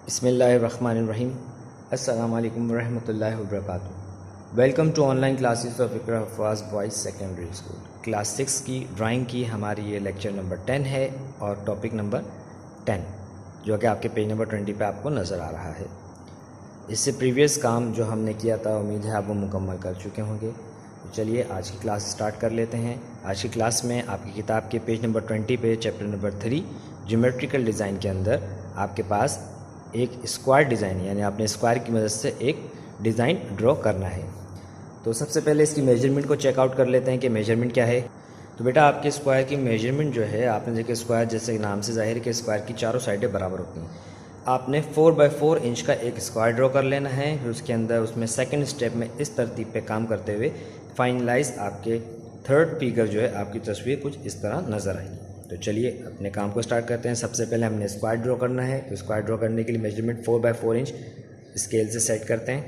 बिस्मिल्लाहिर्रहमानिर्रहीम। अस्सलामु अलैकुम वरहमतुल्लाहि वबरकातुहू। Welcome to online classes of Iqra Huffaz boys secondary school. Class 6 की ड्राइंग की हमारी ये लेक्चर नंबर 10 है और टॉपिक नंबर 10 जो कि आपके पेज नंबर 20 पे आपको नज़र आ रहा है। इससे प्रीवियस काम जो हमने किया था उम्मीद है आप वो मुकम्मल कर चुके होंगे। तो चलिए आज की क्लास स्टार्ट कर लेते हैं। आज की क्लास में आपकी किताब के पेज नंबर 20 पे चैप्टर नंबर 3 ज्योमेट्रिकल डिज़ाइन के अंदर आपके पास एक स्क्वायर डिज़ाइन यानी आपने स्क्वायर की मदद से एक डिज़ाइन ड्रॉ करना है। तो सबसे पहले इसकी मेजरमेंट को चेकआउट कर लेते हैं कि मेजरमेंट क्या है। तो बेटा आपके स्क्वायर की मेजरमेंट जो है आपने देखा स्क्वायर जैसे नाम से जाहिर है कि स्क्वायर की चारों साइडें बराबर होती हैं। आपने 4x4 इंच का एक स्क्वायर ड्रॉ कर लेना है। फिर उसके अंदर उसमें सेकंड स्टेप में इस तरतीब पे काम करते हुए फाइनलाइज आपके थर्ड फिगर जो है आपकी तस्वीर कुछ इस तरह नज़र आएगी। तो चलिए अपने काम को स्टार्ट करते हैं। सबसे पहले हमने स्क्वायर ड्रॉ करना है। तो स्क्वायर ड्रॉ करने के लिए मेजरमेंट 4x4 इंच स्केल से सेट करते हैं।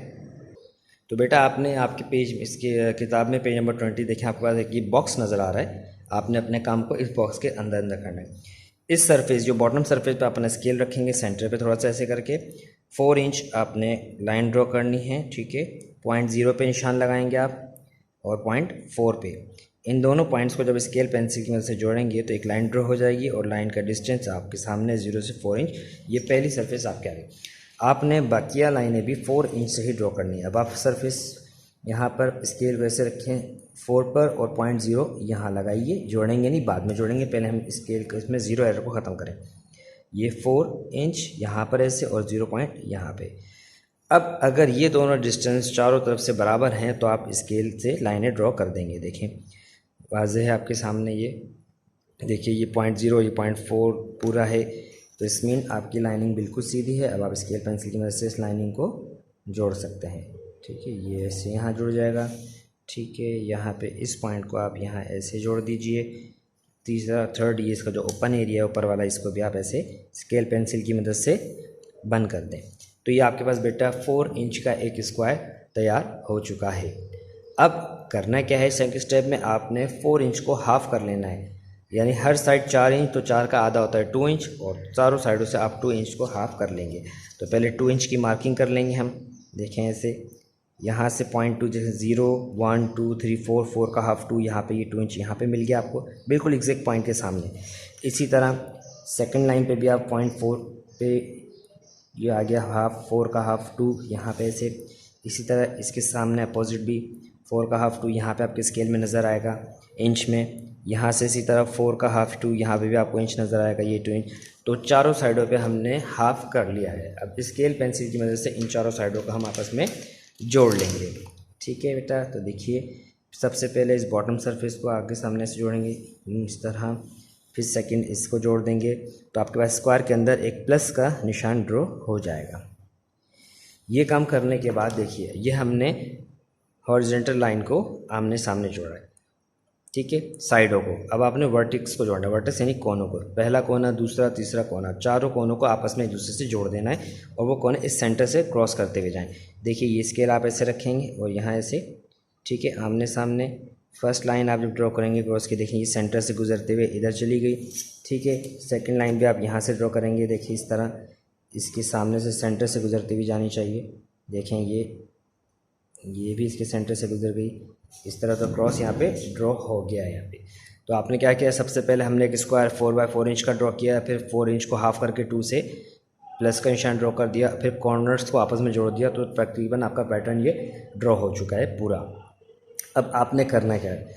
तो बेटा आपने आपके पेज इसके किताब में पेज नंबर 20 देखें, आपके पास एक ये बॉक्स नज़र आ रहा है। आपने अपने काम को इस बॉक्स के अंदर अंदर करना है। इस सरफेस जो बॉटम सरफेस पे अपना स्केल रखेंगे सेंटर पे थोड़ा सा ऐसे करके 4 इंच आपने लाइन ड्रॉ करनी है। ठीक है, 0.0 पे निशान लगाएंगे आप और 0.4 पे। इन दोनों पॉइंट्स को जब स्केल पेंसिल की मदद से जोड़ेंगे तो एक लाइन ड्रॉ हो जाएगी और लाइन का डिस्टेंस आपके सामने 0 से 4 इंच। ये पहली सरफेस आपके आगे। आपने बाकिया लाइनें भी 4 इंच से ही ड्रॉ करनी है। अब आप सरफेस यहाँ पर स्केल वैसे रखें 4 पर और 0.0 यहाँ लगाइए। जोड़ेंगे नहीं, बाद में जोड़ेंगे, पहले हम स्केल इसमें 0 एरर को ख़त्म करें। ये 4 इंच यहाँ पर ऐसे और 0 पॉइंट यहाँ पे। अब अगर ये दोनों डिस्टेंस चारों तरफ से बराबर हैं तो आप स्केल से लाइनें ड्रॉ कर देंगे। देखें वाज़ेह है आपके सामने। ये देखिए ये 0.0 ये 0.4 पूरा है। तो इस मीन आपकी लाइनिंग बिल्कुल सीधी है। अब आप स्केल पेंसिल की मदद से इस लाइनिंग को जोड़ सकते हैं। ठीक है, ये ऐसे यहाँ जुड़ जाएगा। ठीक है, यहाँ पे इस पॉइंट को आप यहाँ ऐसे जोड़ दीजिए। तीसरा थर्ड ये इसका जो ओपन एरिया है ऊपर वाला, इसको भी आप ऐसे स्केल पेंसिल की मदद से बंद कर दें। तो ये आपके पास बेटा 4 इंच का एक स्क्वायर तैयार हो चुका है। अब करना क्या है, सेकंड स्टेप में आपने 4 इंच को हाफ़ कर लेना है। यानी हर साइड 4 इंच, तो 4 का आधा होता है 2 इंच और चारों साइडों से आप 2 इंच को हाफ़ कर लेंगे। तो पहले 2 इंच की मार्किंग कर लेंगे हम। देखें ऐसे यहाँ से 0.2 जैसे 0 1 2 3 4 4 का हाफ 2, यहाँ पे ये 2 इंच यहाँ पे मिल गया आपको बिल्कुल एग्जैक्ट पॉइंट के सामने। इसी तरह सेकंड लाइन पे भी आप 0.4 पे ये आ गया हाफ 4 का हाफ 2 यहाँ पे ऐसे। इसी तरह इसके सामने अपोजिट भी 4 का हाफ 2 यहाँ पे आपके स्केल में नज़र आएगा इंच में। यहाँ से इसी तरह 4 का हाफ 2 यहाँ पे भी आपको इंच नज़र आएगा, ये 2 इंच। तो चारों साइडों पे हमने हाफ कर लिया है। अब स्केल पेंसिल की मदद से इन चारों साइडों को हम आपस में जोड़ लेंगे। ठीक है बेटा, तो देखिए सबसे पहले इस बॉटम सरफेस को आगे सामने से जोड़ेंगे इस तरह। फिर सेकंड इसको जोड़ देंगे तो आपके पास स्क्वायर के अंदर एक प्लस का निशान ड्रॉ हो जाएगा। ये काम करने के बाद देखिए ये हमने हॉरिजॉन्टल लाइन को आमने सामने जोड़ा है। ठीक है, साइडों को। अब आपने वर्टेक्स को जोड़ना है, वर्टेक्स यानी कोनों को। पहला कोना, दूसरा, तीसरा कोना, चारों कोनों को आपस में एक दूसरे से जोड़ देना है और वो कोने इस सेंटर से क्रॉस करते हुए जाएं। देखिए ये स्केल आप ऐसे रखेंगे और यहाँ ऐसे। ठीक है, आमने सामने फर्स्ट लाइन आप जब ड्रॉ करेंगे क्रॉस की, देखिए ये सेंटर से गुजरते हुए इधर चली गई। ठीक है, सेकेंड लाइन भी आप यहाँ से ड्रॉ करेंगे। देखिए इस तरह इसके सामने से सेंटर से गुजरती हुई जानी चाहिए। देखें ये भी इसके सेंटर से गुजर गई। इस तरह का क्रॉस यहाँ पे ड्रॉ हो गया है यहाँ पे। तो आपने क्या किया, सबसे पहले हमने एक स्क्वायर 4x4 इंच का ड्रॉ किया, फिर 4 इंच को हाफ़ करके 2 से प्लस का निशान ड्रॉ कर दिया, फिर कॉर्नर्स को आपस में जोड़ दिया। तो तकरीबन आपका पैटर्न ये ड्रॉ हो चुका है पूरा। अब आपने करना क्या है,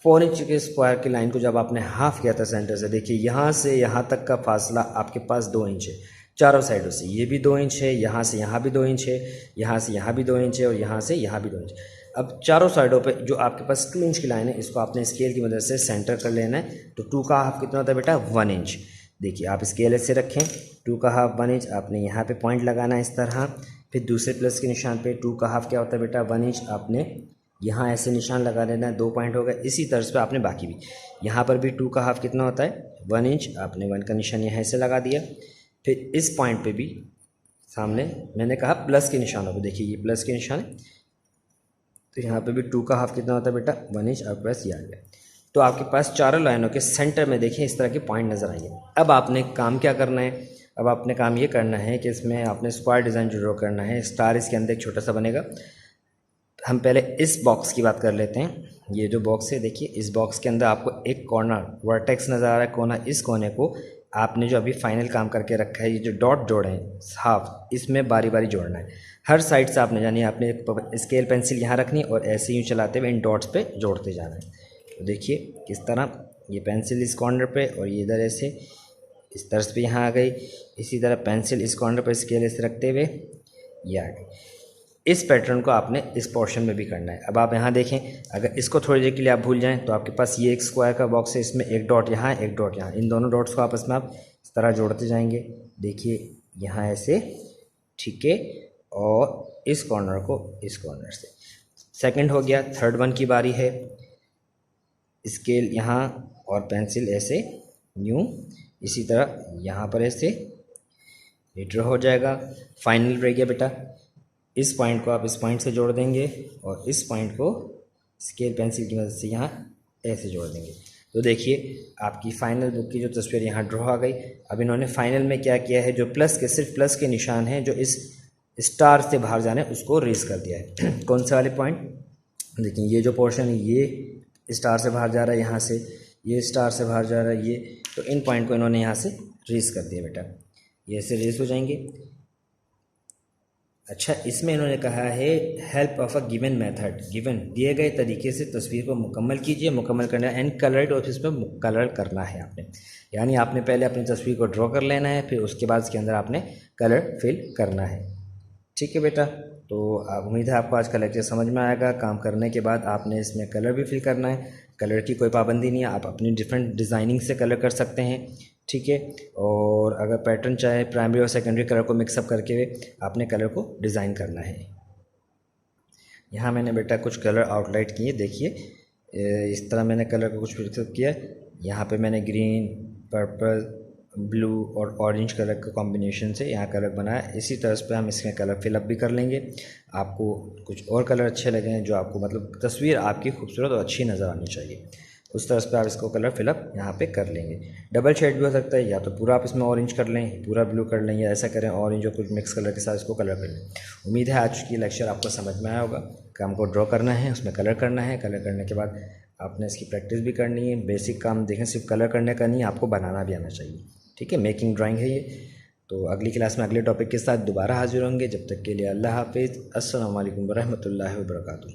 4 इंच के स्क्वायर की लाइन को जब आपने हाफ़ किया था सेंटर से, देखिए यहाँ से यहाँ तक का फासला आपके पास 2 इंच है चारों साइडों से। ये भी 2 इंच है, यहाँ से यहाँ भी 2 इंच है, यहाँ से यहाँ भी 2 इंच है और यहाँ से यहाँ भी 2 इंच। अब चारों साइडों पे जो आपके पास 2 इंच की लाइन है इसको आपने स्केल की मदद से सेंटर कर लेना है। तो 2 का हाफ कितना होता है बेटा, 1 इंच। देखिए आप स्केल ऐसे रखें, 2 का हाफ 1 इंच। आपने यहाँ पे पॉइंट लगाना है इस तरह। फिर दूसरे प्लस के निशान पे 2 का हाफ क्या होता है बेटा, 1 इंच। आपने यहाँ ऐसे निशान लगा देना है, 2 पॉइंट हो गए। इसी तर्ज पर आपने बाकी भी यहाँ पर भी 2 का हाफ कितना होता है, 1 इंच। आपने 1 का निशान यहाँ ऐसे लगा दिया। फिर इस पॉइंट पे भी सामने मैंने कहा प्लस के निशानों पे, देखिए ये प्लस के निशान है। तो यहाँ पे भी 2 का हाफ कितना होता है बेटा, 1 इंच। आपके पास ये आ गया। तो आपके पास चारों लाइनों के सेंटर में देखिए इस तरह के पॉइंट नज़र आएंगे। अब आपने काम क्या करना है, अब आपने काम ये करना है कि इसमें आपने स्क्वायर डिज़ाइन जो ड्रॉ करना है, स्टार इसके अंदर एक छोटा सा बनेगा। हम पहले इस बॉक्स की बात कर लेते हैं। ये जो बॉक्स है देखिए, इस बॉक्स के अंदर आपको एक कॉर्नर वर्टेक्स नज़र आ रहा है, कोना, इस कोने को आपने जो अभी फाइनल काम करके रखा है, ये जो डॉट जोड़े हैं हाफ, इसमें बारी बारी जोड़ना है हर साइड से। आपने जानी आपने स्केल पेंसिल यहाँ रखनी और ऐसे यूँ चलाते हुए इन डॉट्स पे जोड़ते जाना है। तो देखिए किस तरह ये पेंसिल इस कॉर्नर पे और ये इधर ऐसे इस तरफ पे यहाँ आ गई, इसी तरह पेंसिल इस कॉर्नर पर स्केल ऐसे रखते हुए ये आ गई। इस पैटर्न को आपने इस पोर्शन में भी करना है। अब आप यहाँ देखें, अगर इसको थोड़ी देर के लिए आप भूल जाएं तो आपके पास ये एक स्क्वायर का बॉक्स है, इसमें एक डॉट यहाँ एक डॉट यहाँ, इन दोनों डॉट्स को आपस में आप इस तरह जोड़ते जाएंगे। देखिए यहाँ ऐसे, ठीक है, और इस कॉर्नर को इस कॉर्नर से। सेकंड हो गया, थर्ड वन की बारी है। स्केल यहाँ और पेंसिल ऐसे यूँ, इसी तरह यहाँ पर ऐसे ये ड्रॉ हो जाएगा। फाइनल रह गया बेटा, इस पॉइंट को आप इस पॉइंट से जोड़ देंगे और इस पॉइंट को स्केल पेंसिल की मदद से यहाँ ऐसे जोड़ देंगे। तो देखिए आपकी फाइनल बुक की जो तस्वीर यहाँ ड्रॉ आ गई। अब इन्होंने फाइनल में क्या किया है, जो प्लस के सिर्फ प्लस के निशान हैं जो इस स्टार से बाहर जाने उसको रेज कर दिया है। कौन से वाले पॉइंट, देखिए ये जो पोर्शन है ये स्टार से बाहर जा रहा है, यहाँ से ये स्टार से बाहर जा रहा है ये, तो इन पॉइंट को इन्होंने यहाँ से रेज कर दिया बेटा, ये ऐसे रेज हो जाएंगे। अच्छा, इसमें इन्होंने कहा है help of a given method, given दिए गए तरीके से तस्वीर को मुकम्मल कीजिए, मुकम्मल करना है एंड कलर इट, और इसमें कलर करना है आपने, यानी आपने पहले अपनी तस्वीर को ड्रॉ कर लेना है, फिर उसके बाद इसके अंदर आपने कलर फिल करना है। ठीक है बेटा, तो उम्मीद है आपको आज का लेक्चर समझ में आएगा। काम करने के बाद आपने इसमें कलर भी फिल करना है, कलर की कोई पाबंदी नहीं है, आप अपनी डिफरेंट डिज़ाइनिंग से कलर कर सकते हैं। ठीक है, और अगर पैटर्न चाहे प्राइमरी और सेकेंडरी कलर को मिक्सअप करके आपने कलर को डिज़ाइन करना है। यहाँ मैंने बेटा कुछ कलर आउटलाइट किए, देखिए इस तरह मैंने कलर को कुछ मिक्सअप किया। यहाँ पे मैंने ग्रीन, पर्पल, ब्लू और ऑरेंज कलर के कॉम्बिनेशन से यहाँ कलर बनाया। इसी तरह पे हम इसमें कलर फिलअप भी कर लेंगे। आपको कुछ और कलर अच्छे लगे जो आपको मतलब तस्वीर आपकी खूबसूरत और अच्छी नज़र आनी चाहिए, उस तरह पे आप इसको कलर फिलअप यहाँ पे कर लेंगे। डबल शेड भी हो सकता है, या तो पूरा आप इसमें ऑरेंज कर लें, पूरा ब्लू कर लें, या ऐसा करें ऑरेंज और कुछ मिक्स कलर के साथ इसको कलर कर लें। उम्मीद है आज की लेक्चर आपको समझ में आया होगा। काम को ड्रॉ करना है, उसमें कलर करना है, कलर करने के बाद आपने इसकी प्रैक्टिस भी करनी है। बेसिक काम देखें, सिर्फ कलर करने का नहीं, आपको बनाना भी आना चाहिए। ठीक है, मेकिंग ड्राइंग है ये। तो अगली क्लास में अगले टॉपिक के साथ दोबारा हाजिर होंगे। जब तक के लिए अल्लाह हाफिज़, अस्सलाम वालेकुम वरहमतुल्लाहि वबरकातुहू।